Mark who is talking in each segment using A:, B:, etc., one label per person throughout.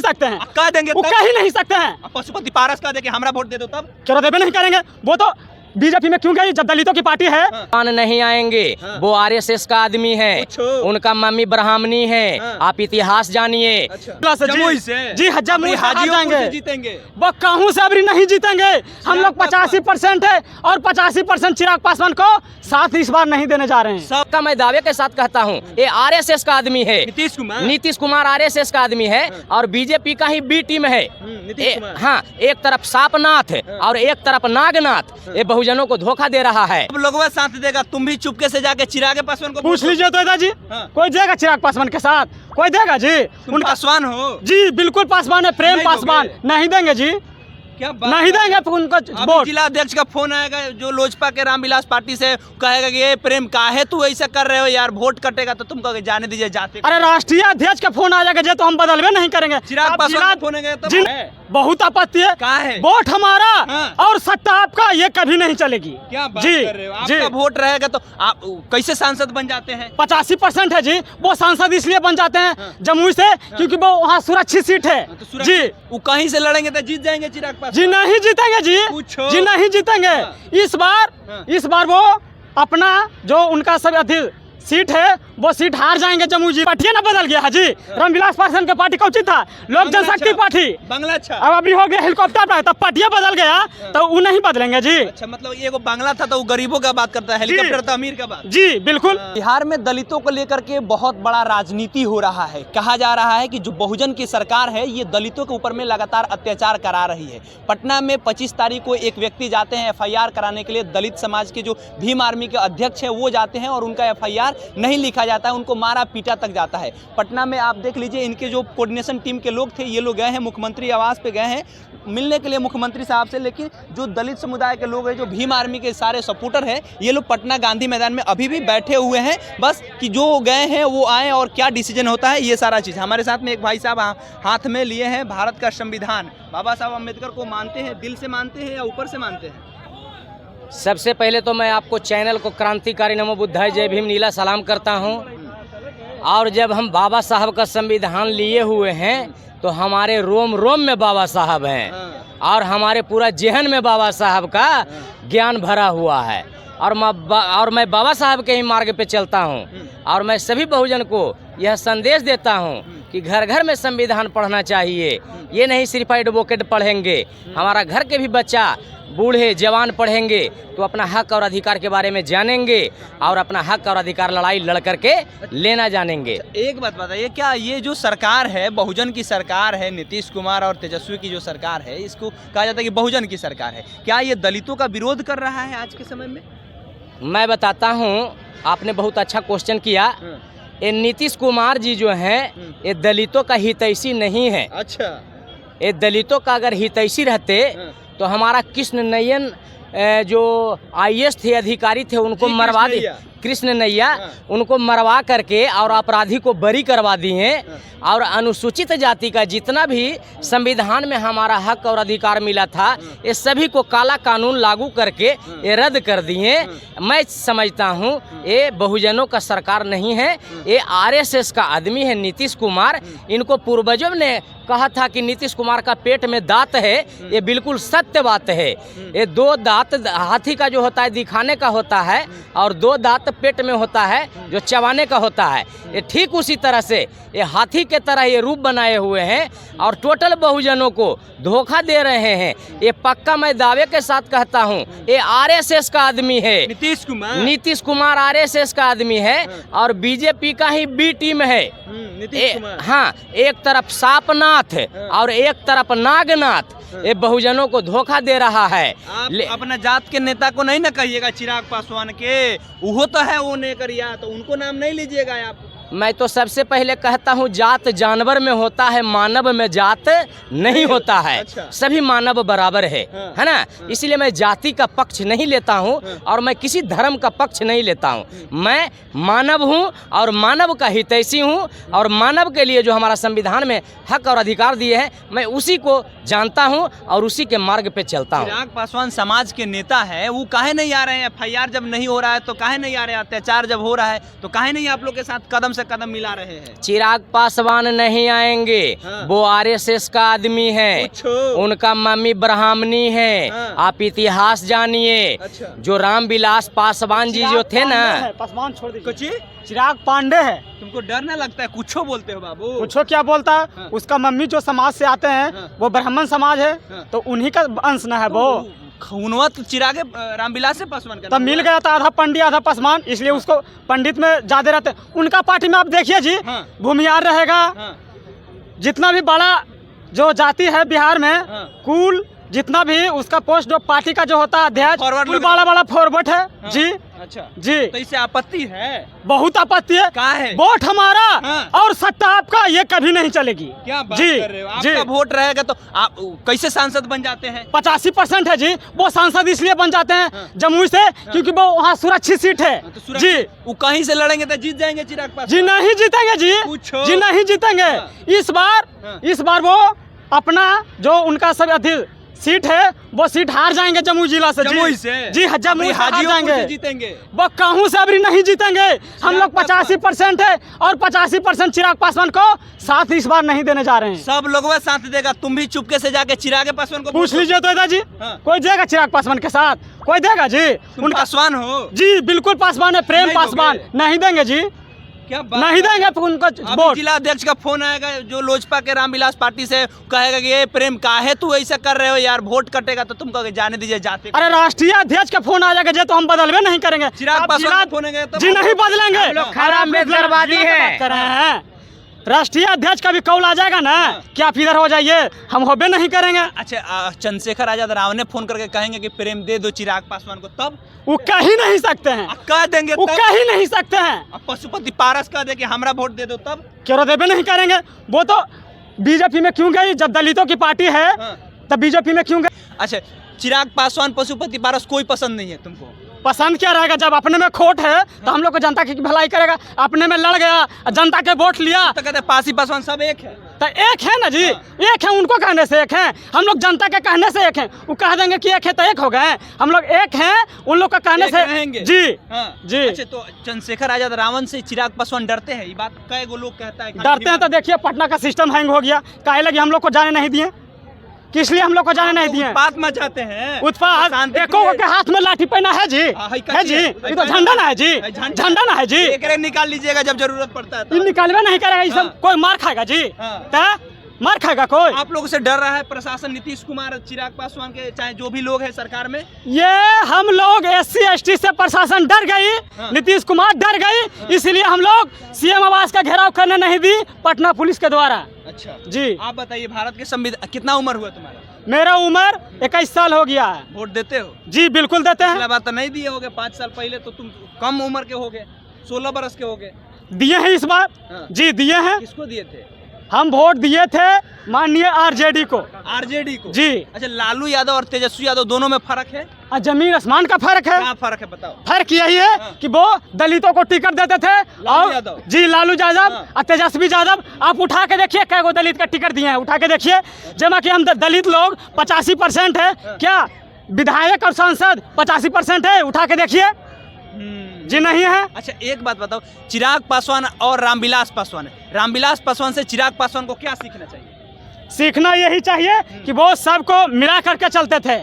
A: नहीं सकते हैं।
B: कह देंगे
A: वो कह ही नहीं सकते हैं।
B: पशुपति पारस कह दे कि हमरा वोट दे दो तब
A: क्यों देवे नहीं करेंगे। वो तो बीजेपी में क्यों गई जब दलितों की पार्टी है।
C: नहीं आएंगे। वो आरएसएस का आदमी है, उनका मम्मी ब्राह्मणी है। आप इतिहास जानिए।
B: जमुई से
A: जी जमुई
B: हाजीपुर से जीतेंगे।
A: वो कहूँ से अभी नहीं जीतेंगे। हम लोग 85% है और 85% चिराग पासवान को साथ इस बार नहीं देने जा रहे हैं।
C: सबका मैं दावे के साथ कहता हूँ ये आरएसएस का आदमी है। नीतीश कुमार आरएसएस का आदमी है और बीजेपी का ही बी टीम है। हाँ, एक तरफ सापनाथ और एक तरफ नागनाथ ये बहुजनों को धोखा दे रहा है।
B: अब लोगों साथ देगा, तुम भी चुपके से जाके चिराग पासवान को
A: पूछ लीजिए तो जी। कोई देगा चिराग पासवान के साथ? कोई देगा जी?
B: उन पासवान हो
A: जी, बिल्कुल पासवान है, प्रेम पासवान। नहीं देंगे जी,
B: क्या
A: नहीं देंगे उनको वोट।
B: जिला अध्यक्ष का फोन आएगा जो लोजपा के रामविलास पार्टी से, कहेगा कि ये प्रेम काहे तू ऐसा कर रहे हो यार, वोट कटेगा तो तुम कहोगे जाने दीजिए जाते।
A: अरे राष्ट्रीय अध्यक्ष का फोन आ जाएगा तो हम बदलवे नहीं करेंगे।
B: चिराग पासवान का फोन आएगा तो
A: बहुत आपत्ति है।
B: कहाँ है
A: वोट हमारा और सत्ता आपका, ये कभी नहीं चलेगी।
B: क्या बात कर रहे हो? आपका वोट रहेगा तो आप कैसे सांसद बन जाते हैं?
A: 85% है जी। वो सांसद इसलिए बन जाते हैं जमुई से क्योंकि वो वहाँ सुरक्षित सीट है जी।
B: वो कहीं से लड़ेंगे तो जीत जाएंगे चिराग पासवान
A: जी। नहीं जीतेंगे जी नहीं जीतेंगे। इस बार वो अपना जो उनका सब सीट है वो सीट हार जाएंगे जमुई जी। पार्टी ना बदल गया जी। रामविलास पासवान का पार्टी कौन सी था? लोक जनशक्ति पार्टी।
B: बांग्ला अच्छा
A: अब अभी हो गया हेलीकॉप्टर पर, तब पार्टियां बदल गया तो वो नहीं बदलेंगे जी।
B: अच्छा, मतलब ये वो बांग्ला था तो वो गरीबों का बात करता है, हेलीकॉप्टर तो अमीर का बात।
A: जी बिल्कुल।
B: बिहार में दलितों को लेकर के बहुत बड़ा राजनीति हो रहा है। कहा जा रहा है कि जो बहुजन की सरकार है ये दलितों के ऊपर में लगातार अत्याचार करा रही है। पटना में 25 तारीख को एक व्यक्ति जाते हैं FIR कराने के लिए। दलित समाज के जो भीम आर्मी के अध्यक्ष है वो जाते हैं और उनका FIR नहीं लिखा जाता है, उनको मारा पीटा तक जाता है। पटना में आप देख लीजिए, इनके जो कोऑर्डिनेशन टीम के लोग थे ये लोग गए हैं, मुख्यमंत्री आवास पे गए हैं मिलने के लिए मुख्यमंत्री साहब से। लेकिन जो दलित समुदाय के लोग हैं, जो भीम आर्मी के सारे सपोर्टर हैं, ये लोग पटना गांधी मैदान में अभी भी बैठे हुए हैं, बस कि जो गए हैं वो आए और क्या डिसीजन होता है ये सारा चीज़। हमारे साथ में एक भाई साहब हाथ में लिए हैं भारत का संविधान। बाबा साहब अम्बेडकर को मानते हैं, दिल से मानते हैं या ऊपर से मानते हैं?
C: सबसे पहले तो मैं आपको चैनल को क्रांतिकारी नमो बुद्धाय जय भीम नीला सलाम करता हूं। और जब हम बाबा साहब का संविधान लिए हुए हैं तो हमारे रोम रोम में बाबा साहब हैं और हमारे पूरा जेहन में बाबा साहब का ज्ञान भरा हुआ है। और मैं बाबा साहब के ही मार्ग पे चलता हूं और मैं सभी बहुजन को यह संदेश देता हूं कि घर घर में संविधान पढ़ना चाहिए। ये नहीं सिर्फ एडवोकेट पढ़ेंगे, हमारा घर के भी बच्चा बूढ़े जवान पढ़ेंगे तो अपना हक और अधिकार के बारे में जानेंगे और अपना हक और अधिकार लड़ाई लड़ करके लेना जानेंगे।
B: एक बात बताइए, क्या ये जो सरकार है बहुजन की सरकार है, नीतीश कुमार और तेजस्वी की जो सरकार है, इसको कहा जाता है कि बहुजन की सरकार है, क्या ये दलितों का विरोध कर रहा है आज के समय में?
C: मैं बताता हूँ, आपने बहुत अच्छा क्वेश्चन किया। ये नीतीश कुमार जी जो हैं ये दलितों का हितैषी नहीं है।
B: अच्छा,
C: ये दलितों का अगर हितैषी रहते तो हमारा कृष्ण नयन जो IAS थे, अधिकारी थे, उनको मरवा दिए। कृष्ण नैया उनको मरवा करके और अपराधी को बरी करवा दिए और अनुसूचित जाति का जितना भी संविधान में हमारा हक और अधिकार मिला था ये सभी को काला कानून लागू करके ये रद्द कर दिए। मैं समझता हूँ ये बहुजनों का सरकार नहीं है, ये RSS का आदमी है नीतीश कुमार। इनको पूर्वजों ने कहा था कि नीतीश कुमार का पेट में दांत है, ये बिल्कुल सत्य बात है। ये 2 दांत हाथी का जो होता है दिखाने का होता है और 2 दांत पेट में होता है जो चबाने का होता है। ये ठीक उसी तरह से ये हाथी के तरह ये रूप बनाए हुए हैं और टोटल बहुजनों को धोखा दे रहे हैं। ये पक्का मैं दावे के साथ कहता हूँ ये RSS का आदमी है। नीतीश कुमार RSS का आदमी है और बीजेपी का ही बी टीम है। हाँ, एक तरफ सापनाथ और एक तरफ नागनाथ ये बहुजनों को धोखा दे रहा है।
B: आप अपना जात के नेता को नहीं ना कहिएगा चिराग पासवान के, वो तो है वो नहीं करिया, तो उनको नाम नहीं लीजिएगा आप।
C: मैं तो सबसे पहले कहता हूँ जात जानवर में होता है, मानव में जात नहीं होता है।
B: अच्छा।
C: सभी मानव बराबर है ना। इसलिए मैं जाति का पक्ष नहीं लेता हूँ और मैं किसी धर्म का पक्ष नहीं लेता हूँ। मैं मानव हूँ और मानव का हितैषी हूँ और मानव के लिए जो हमारा संविधान में हक और अधिकार दिए हैं मैं उसी को जानता हूँ और उसी के मार्ग पे चलता हूँ।
B: चिराग पासवान समाज के नेता है, वो काहे नहीं आ रहे हैं? FIR जब नहीं हो रहा है तो काहे नहीं आ रहे हैं? अत्याचार जब हो रहा है तो काहे नहीं आप लोग के साथ कदम से कदम मिला रहे हैं?
C: चिराग पासवान नहीं आएंगे।
B: हाँ।
C: वो आरएसएस का आदमी है,
B: पूछो।
C: उनका मम्मी ब्राह्मणी है।
B: हाँ।
C: आप इतिहास जानिए।
B: अच्छा।
C: जो रामविलास पासवान जी जो थे ना,
A: पासवान छोड़ दीजिए,
B: कुछ
A: चिराग पांडे है।
B: तुमको डर ना लगता है? कुछो बोलते हो बाबू।
A: पूछो क्या बोलता है।
B: हाँ।
A: उसका मम्मी जो समाज से आते हैं
B: हाँ।
A: वो ब्राह्मण समाज है,
B: हाँ।
A: तो उन्हीं का अंश न है वो।
B: खूनवा तो चिरागे रामविलास से पासवान का
A: तब मिल गया था आधा पंडित आधा पासवान, इसलिए उसको पंडित में ज्यादा रहते हैं। उनका पार्टी में आप देखिए जी,
B: हाँ।
A: भूमिहार रहेगा।
B: हाँ।
A: जितना भी बड़ा जो जाति है बिहार में,
B: हाँ।
A: कुल जितना भी उसका पोस्ट जो पार्टी का जो होता है अध्यक्ष,
B: फॉरवर्ड
A: कुल
B: लोग-
A: बड़ा बड़ा फॉरवर्ड है।
B: हाँ।
A: जी
B: अच्छा,
A: जी,
B: तो इससे आपत्ति है?
A: बहुत आपत्ति है।
B: कहाँ है?
A: वोट हमारा
B: हाँ।
A: और सत्ता आपका, ये कभी नहीं चलेगी।
B: क्या बात
A: जी,
B: कर रहे हो?
A: जी।
B: आपका वोट रहेगा तो आप कैसे सांसद बन जाते हैं?
A: 85% है जी। वो सांसद इसलिए बन जाते हैं
B: हाँ।
A: जमुई से, क्योंकि वो वहाँ सुरक्षित सीट है।
B: तो
A: जी
B: सुरक्षित वो कहीं से लड़ेंगे तो जीत जाएंगे चिराग पासवान?
A: जी नहीं जीतेंगे जी,
B: पूछो।
A: जी नहीं जीतेंगे।
B: हाँ। हाँ।
A: इस बार वो अपना जो उनका सब अधिक सीट है वो सीट हार जाएंगे जमुई जिला से।
B: जमुई
A: जी
B: से?
A: जी, जमुई से हार
B: हाजीपुर
A: जाएंगे।
B: से जीतेंगे?
A: वो कहूँ से अभी नहीं जीतेंगे। हम लोग
B: पासवान।
A: 85% है और 85% चिराग पासवान को साथ इस बार नहीं देने जा रहे हैं।
B: सब लोग वह साथ देगा, तुम भी चुपके से जाके चिराग पासवान को
A: पूछ
B: वोट
A: लीजिए तो दादाजी,
B: हाँ।
A: कोई देगा चिराग पासवान के साथ? कोई देगा जी?
B: दो। तुम पासवान हो?
A: जी बिल्कुल पासवान है, प्रेम
B: नहीं
A: पासवान।
B: दोगे?
A: नहीं देंगे जी,
B: क्या बात
A: नहीं
B: कर रहे
A: देंगे
B: हो?
A: उनको
B: अभी
A: वोट।
B: जिला अध्यक्ष का फोन आएगा जो लोजपा के रामविलास पार्टी से, कहेगा कि ये प्रेम काहे तू ऐसा कर रहे हो यार, वोट कटेगा तो तुम कहोगे जाने दीजिए जाते।
A: अरे राष्ट्रीय अध्यक्ष का फोन आ जाएगा जी तो हम बदलवे नहीं करेंगे।
B: चिराग
A: आप
B: पासवान
A: जिला-
B: का फोन आएगा तो
A: जी नहीं बदलेंगे।
B: हम लोग
A: अरे आप
C: अंबेडकरवादी
A: जिला की
C: हैं।
A: बात कर रहे हैं। राष्ट्रीय अध्यक्ष का भी कॉल आ जाएगा ना कि आप इधर हो जाइए, हम होबे नहीं करेंगे।
B: अच्छा, चंद्रशेखर आजाद राव ने फोन करके कहेंगे कि प्रेम दे दो चिराग पासवान को, तब
A: वो कह ही नहीं सकते हैं,
B: कह देंगे
A: वो
B: तब?
A: कह ही नहीं सकते हैं।
B: अब पशुपति पारस कह दे कि हमरा वोट दे दो, तब?
A: क्यों देवे नहीं करेंगे? वो तो बीजेपी में क्यों गई? जब दलितों की पार्टी है
B: हाँ।
A: तब बीजेपी में क्यों गई?
B: अच्छा, चिराग पासवान पशुपति पारस कोई पसंद नहीं है तुमको?
A: पसंद क्या रहेगा? जब अपने में खोट है तो हम लोग को जनता की भलाई करेगा। अपने में लड़ गया, जनता के वोट लिया,
B: तो कहते हैं पासी पासवान सब एक है।
A: तो एक है ना जी, एक है। उनको कहने से एक है, हम लोग जनता के कहने से एक हैं। वो कह देंगे कि एक है तो एक हो गए। हम लोग एक हैं, उन लोग का कहने
B: एक
A: से
B: रहेंगे।
A: जी
B: हाँ।
A: जी।
B: अच्छा, तो चंद्रशेखर आजाद रावण से चिराग पासवान डरते हैं? ये बात कई गो लोग कहता है।
A: डरते हैं तो देखिए पटना का सिस्टम हैंग हो गया, काहे लगे हम लोग को जाने नहीं दिए? किस लिए हम लोग को जाने नहीं दिए?
B: उत्पात मचाते हैं।
A: उत्पात
B: शांति
A: एको के हाथ में लाठी पहना है जी,
B: हाँ, है
A: है जी। ये तो झंडा ना है जी, झंडा ना है जी।
B: एक निकाल लीजिएगा जब जरूरत पड़ता है
A: ये
B: तो।
A: निकालवे नहीं करेगा, ये सब
B: हाँ।
A: कोई मार खाएगा जी।
B: हाँ।
A: तो मार खाएगा कोई?
B: आप लोगों से डर रहा है प्रशासन, नीतीश कुमार, चिराग पासवान के, चाहे जो भी लोग हैं सरकार में?
A: ये हम लोग SC ST से प्रशासन डर गई,
B: हाँ।
A: नीतीश कुमार डर गई, इसलिए हम लोग CM आवास का घेराव करने नहीं दी पटना पुलिस के द्वारा।
B: अच्छा
A: जी,
B: आप बताइए, भारत के संविधान, कितना उम्र हुआ तुम्हारा?
A: मेरा उम्र 21 साल हो गया है।
B: वोट देते हो?
A: जी बिल्कुल देते
B: पिछला
A: हैं।
B: बात तो नहीं दिए होगे, 5 साल पहले तो तुम कम उम्र के होगे, 16 बरस के होगे।
A: दिए हैं इस बार।
B: हाँ।
A: जी दिए हैं,
B: किसको दिए थे?
A: हम वोट दिए थे माननीय RJD को।
B: आरजेडी को?
A: जी।
B: अच्छा, लालू यादव और तेजस्वी यादव दोनों में फर्क है?
A: जमीन आसमान का फर्क है।
B: क्या फर्क है बताओ?
A: फर्क यही है
B: हाँ।
A: कि वो दलितों को टिकट देते थे
B: लालू यादव।
A: और जी लालू यादव
B: हाँ।
A: और तेजस्वी यादव। आप उठा के देखिए कै गो दलित का टिकट दिए हैं, उठा के देखिए। जमा कि हम दलित लोग 85% है, क्या विधायक और सांसद 85% है? उठा के देखिए जी, नहीं है।
B: अच्छा, एक बात बताओ, चिराग पासवान और रामविलास पासवान है, रामविलास पासवान से चिराग पासवान को क्या सीखना चाहिए?
A: सीखना यही चाहिए कि वो सबको मिला करके चलते थे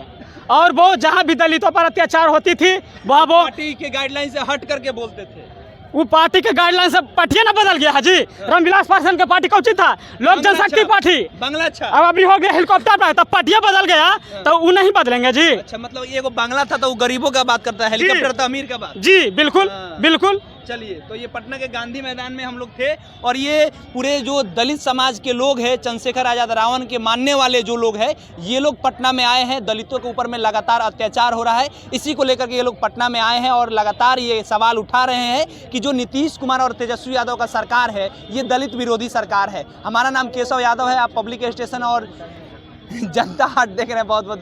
A: और वो जहाँ भी दलितों पर अत्याचार होती थी वहाँ वो
B: पार्टी के गाइडलाइन से हट करके बोलते थे।
A: वो पार्टी के गाइडलाइन से पार्टी ना बदल गया है जी। रामविलास पासवान का पार्टी कौन सी था? लोक जनशक्ति पार्टी।
B: बांग्ला अच्छा।
A: अब अभी हो गया हेलीकॉप्टर पर, तब पार्टियां बदल गया तो वो नहीं बदलेंगे जी।
B: अच्छा, मतलब ये को बांग्ला था तो वो गरीबों का बात करता है, हेलीकॉप्टर तो अमीर का बात।
A: जी बिल्कुल
B: हाँ।
A: बिल्कुल।
B: चलिए, तो ये पटना के गांधी मैदान में हम लोग थे और ये पूरे जो दलित समाज के लोग हैं, चंद्रशेखर आजाद रावण के मानने वाले जो लोग हैं, ये लोग पटना में आए हैं। दलितों के ऊपर में लगातार अत्याचार हो रहा है, इसी को लेकर के ये लोग पटना में आए हैं और लगातार ये सवाल उठा रहे हैं कि जो नीतीश कुमार और तेजस्वी यादव का सरकार है, ये दलित विरोधी सरकार है। हमारा नाम केशव यादव है, आप पब्लिक स्टेशन और जनता हाट देख रहे हैं। बहुत बहुत